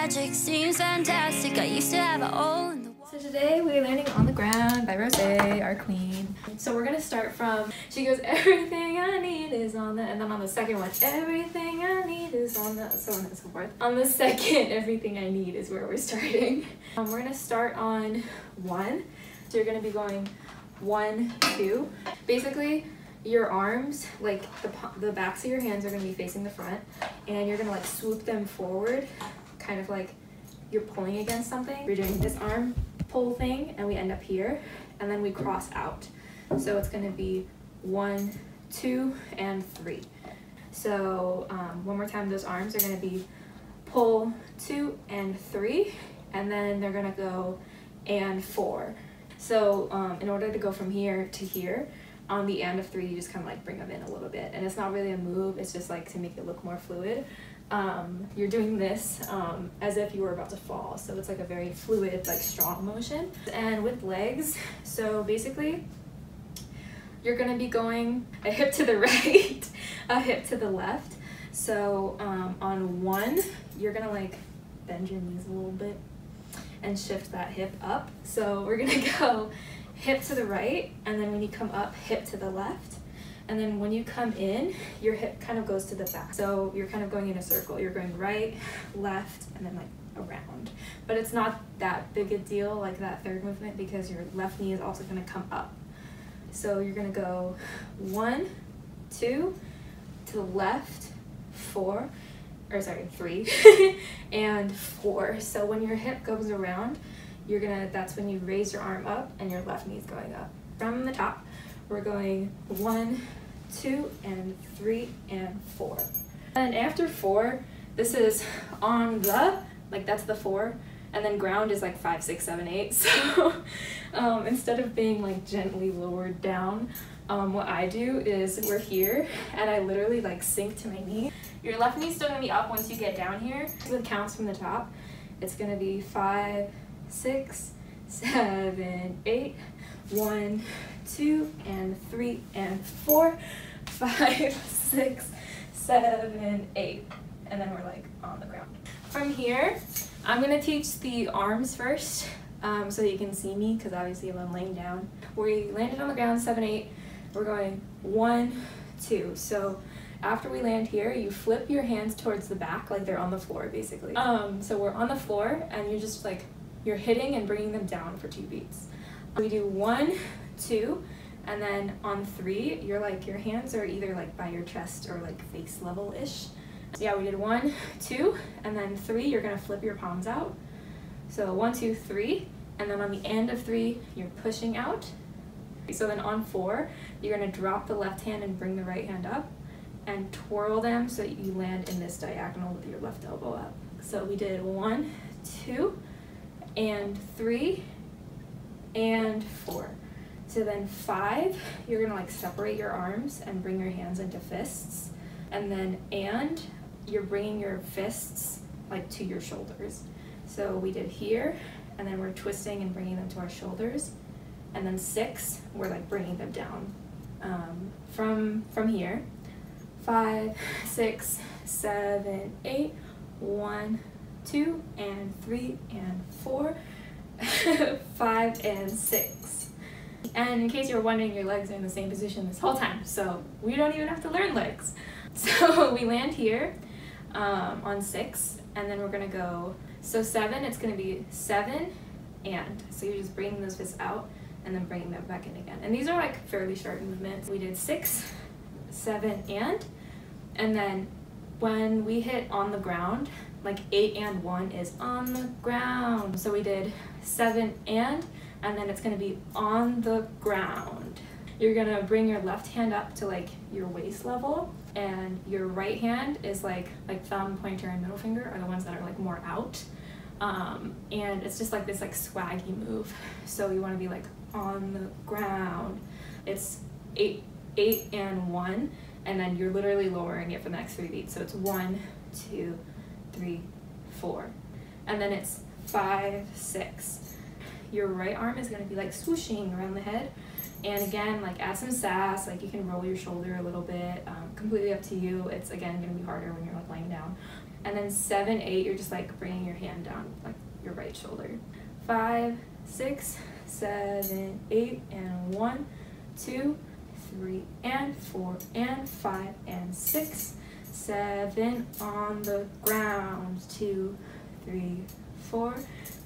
magic seems fantastic. I used to have it all in the world. So today we're landing on the ground by Rosé, our queen. So we're gonna start from, she goes, everything I need is on the, and then on the second one, everything I need is on the, so on and so forth. On the second, everything I need is where we're starting. We're gonna start on 1. So you're gonna be going 1, 2. Basically, your arms, like the backs of your hands are gonna be facing the front, and you're gonna like swoop them forward, kind of like you're pulling against something. We're doing this arm pull thing, and we end up here, and then we cross out. So it's gonna be 1, 2, and 3. So one more time, those arms are gonna be pull 2 and 3, and then they're gonna go and 4. So in order to go from here to here, on the end of 3, you just kind of like bring them in a little bit, and it's not really a move, it's just like to make it look more fluid. You're doing this as if you were about to fall, so it's like a very fluid, like strong motion. And with legs, so basically you're gonna be going a hip to the right, a hip to the left. So on 1, you're gonna like bend your knees a little bit and shift that hip up. So we're gonna go hip to the right, and then when you come up, hip to the left. And then when you come in, your hip kind of goes to the back. So you're kind of going in a circle. You're going right, left, and then like around. But it's not that big a deal like that third movement, because your left knee is also gonna come up. So you're gonna go 1, 2, to the left, 4, or sorry, 3, and 4. So when your hip goes around, you're gonna, that's when you raise your arm up and your left knee is going up. From the top, we're going 1, 2, and 3, and 4. And after 4, this is on the, like that's the 4, and then ground is like 5, 6, 7, 8. So instead of being like gently lowered down, what I do is we're here, and I literally like sink to my knee. Your left knee's still gonna be up once you get down here. So it counts from the top. It's gonna be 5, 6, 7, 8, 1, 2, and 3, and 4, 5, 6, 7, 8, and then we're like on the ground. From here, I'm gonna teach the arms first, so that you can see me, because obviously I'm laying down. We landed on the ground, 7, 8. We're going 1, 2. So after we land here, you flip your hands towards the back, like they're on the floor, basically. So we're on the floor, and you're just like, you're hitting and bringing them down for 2 beats. We do 1, 2, and then on 3, you're like, your hands are either like by your chest or like face level-ish. So yeah, we did 1, 2, and then 3, you're gonna flip your palms out. So 1, 2, 3, and then on the end of 3, you're pushing out. So then on 4, you're gonna drop the left hand and bring the right hand up and twirl them so that you land in this diagonal with your left elbow up. So we did 1, 2, and 3, and 4. So then 5, you're gonna like separate your arms and bring your hands into fists, and then you're bringing your fists like to your shoulders. So we did here, and then we're twisting and bringing them to our shoulders, and then 6, we're like bringing them down from here. 5, 6, 7, 8, 1, 2, and 3, and 4, 5, and 6. And in case you were wondering, your legs are in the same position this whole time, so we don't even have to learn legs. So we land here on 6, and then we're gonna go, so 7, it's gonna be 7, and, so you're just bringing those fists out and then bringing them back in again. And these are like fairly short movements. We did 6, 7, and then when we hit on the ground, like 8 and 1 is on the ground. So we did 7 and then it's gonna be on the ground. You're gonna bring your left hand up to like your waist level, and your right hand is like thumb, pointer, and middle finger are the ones that are like more out. And it's just like this like swaggy move. So you wanna be like on the ground. It's 8 and 1, and then you're literally lowering it for the next 3 beats. So it's 1, 2, 3, 4, and then it's 5, 6. Your right arm is going to be like swooshing around the head, and again, like add some sass, like you can roll your shoulder a little bit, completely up to you. It's again going to be harder when you're like laying down. And then 7, 8, you're just like bringing your hand down like your right shoulder. 5, 6, 7, 8, and 1, 2, 3, and 4, and 5, and 6, 7 on the ground. 2, 3, 4,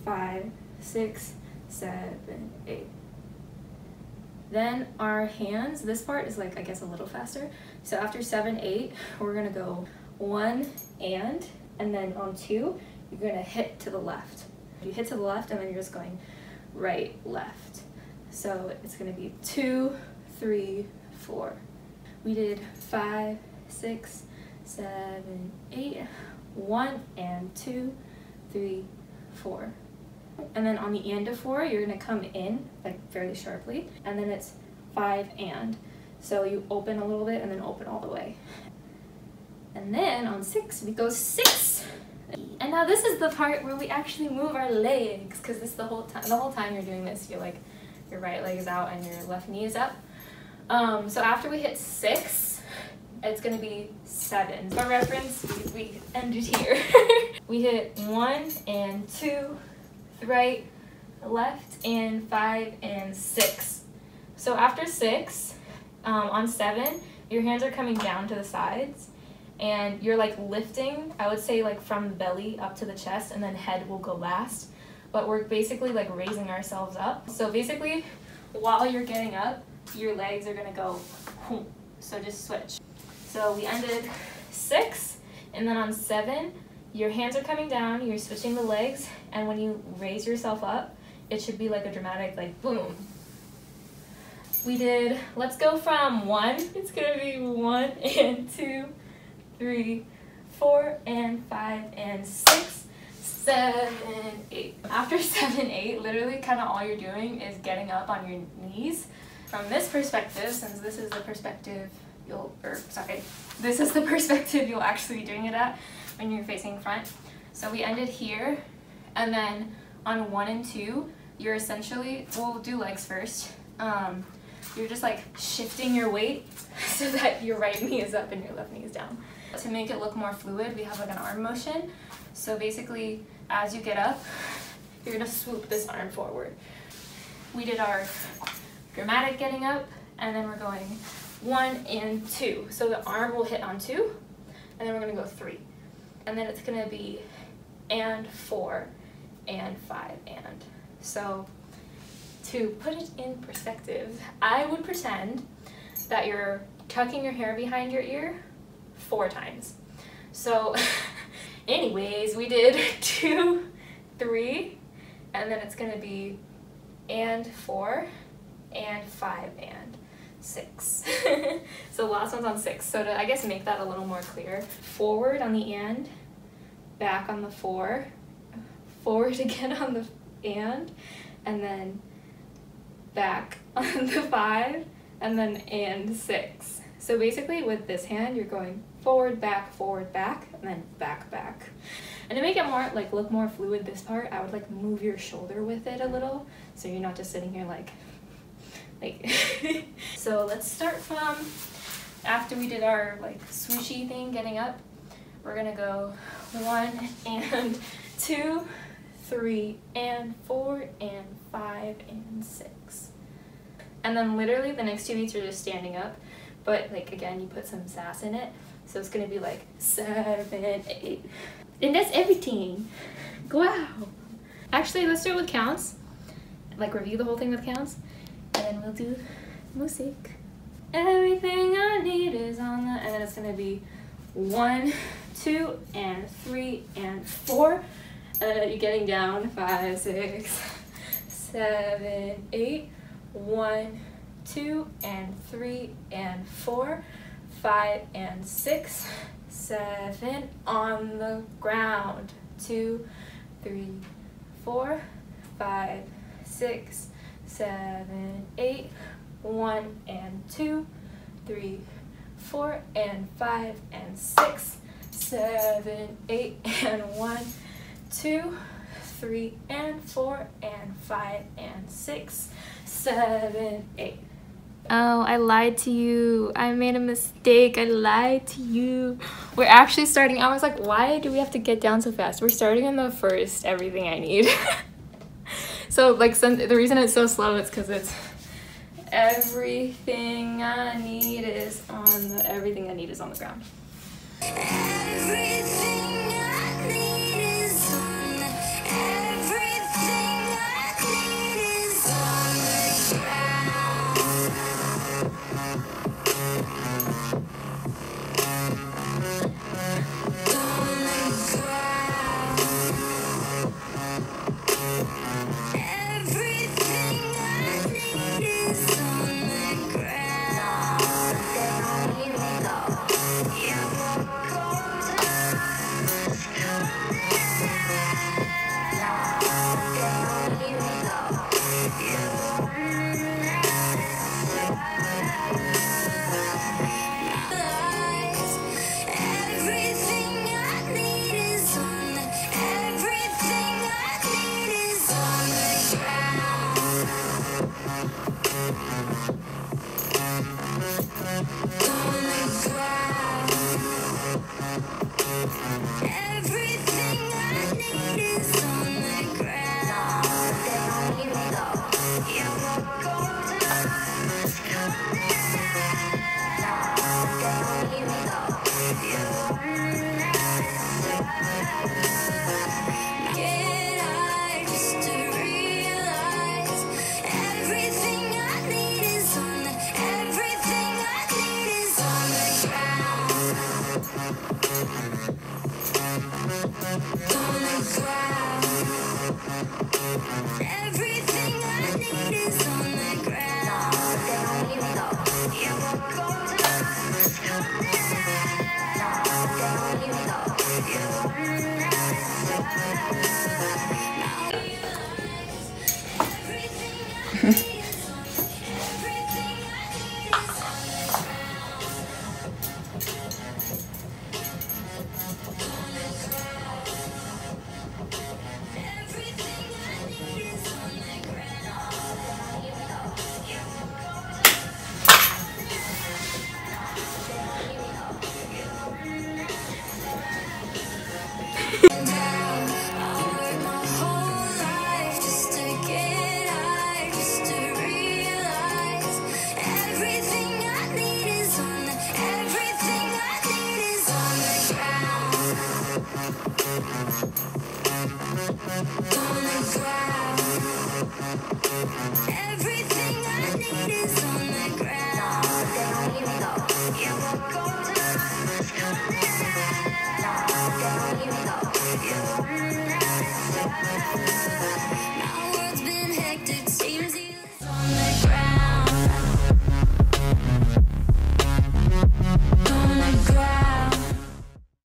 5, 6, 7, 8. Then our hands, this part is like, I guess, a little faster. So after 7, 8, we're gonna go 1 and then on 2, you're gonna hit to the left. You hit to the left and then you're just going right, left. So it's gonna be 2, 3, 4. We did 5, 6, 7, 8, 1 and 2, 3, 4. And then on the end of 4, you're gonna come in like fairly sharply, and then it's 5 and. So you open a little bit and then open all the way. And then on 6, we go 6. And now this is the part where we actually move our legs, because this the whole time you're doing this, you're like, your right leg is out and your left knee is up. So after we hit 6, it's gonna be 7. For reference, we ended here. We hit 1 and 2, right, left, and 5 and 6. So after 6, on 7, your hands are coming down to the sides, and you're like lifting, I would say like from belly up to the chest, and then head will go last. But we're basically like raising ourselves up. So basically, while you're getting up, your legs are gonna go, so just switch. So we ended 6, and then on 7, your hands are coming down, you're switching the legs, and when you raise yourself up, it should be like a dramatic like boom. We did, let's go from 1, it's gonna be 1 and 2, 3, 4, and 5, and 6, 7, 8. After 7, 8, literally kind of all you're doing is getting up on your knees. From this perspective, since this is the perspective this is the perspective you'll actually be doing it at when you're facing front. So we ended here, and then on 1 and 2, you're essentially, we'll do legs first. You're just like shifting your weight so that your right knee is up and your left knee is down. To make it look more fluid, we have like an arm motion. So basically, as you get up, you're gonna swoop this arm forward. We did our dramatic getting up, and then we're going 1 and 2. So the arm will hit on 2, and then we're gonna go 3. And then it's gonna be and 4, and 5, and. So to put it in perspective, I would pretend that you're tucking your hair behind your ear 4 times. So anyways, we did 2, 3, and then it's gonna be and 4, and 5, and 6. So the last one's on 6. So to, I guess, make that a little more clear, forward on the and, back on the 4, forward again on the and then back on the 5, and then and 6. So basically with this hand, you're going forward, back, and then back, back. And to make it more, like, look more fluid, this part, I would like move your shoulder with it a little, so you're not just sitting here like So let's start from after we did our like swooshy thing getting up. We're gonna go 1 and 2, 3, and 4, and 5, and 6. And then literally the next 2 beats are just standing up, but like again, you put some sass in it. So it's gonna be like 7, 8. And that's everything. Wow. Actually, let's do it with counts. Like review the whole thing with counts. And then we'll do music. Everything I need is on the, and then it's gonna be 1, 2, and 3, and 4. And then you're getting down 5, 6, 7, 8. 1, 2, and 3, and 4, 5, and 6, 7 on the ground. 2, 3, 4, 5, 6, 7, 8. 1 and 2, 3, 4, and 5, and 6, 7, 8, and 1, 2, 3, and 4, and 5, and 6, 7, 8. Oh, I lied to you. I made a mistake. I lied to you. We're actually starting. I was like, why do we have to get down so fast? We're starting on the first everything I need. So like the reason it's so slow is because it's everything I need is on the ground. Everything I need is on the everything I need is on the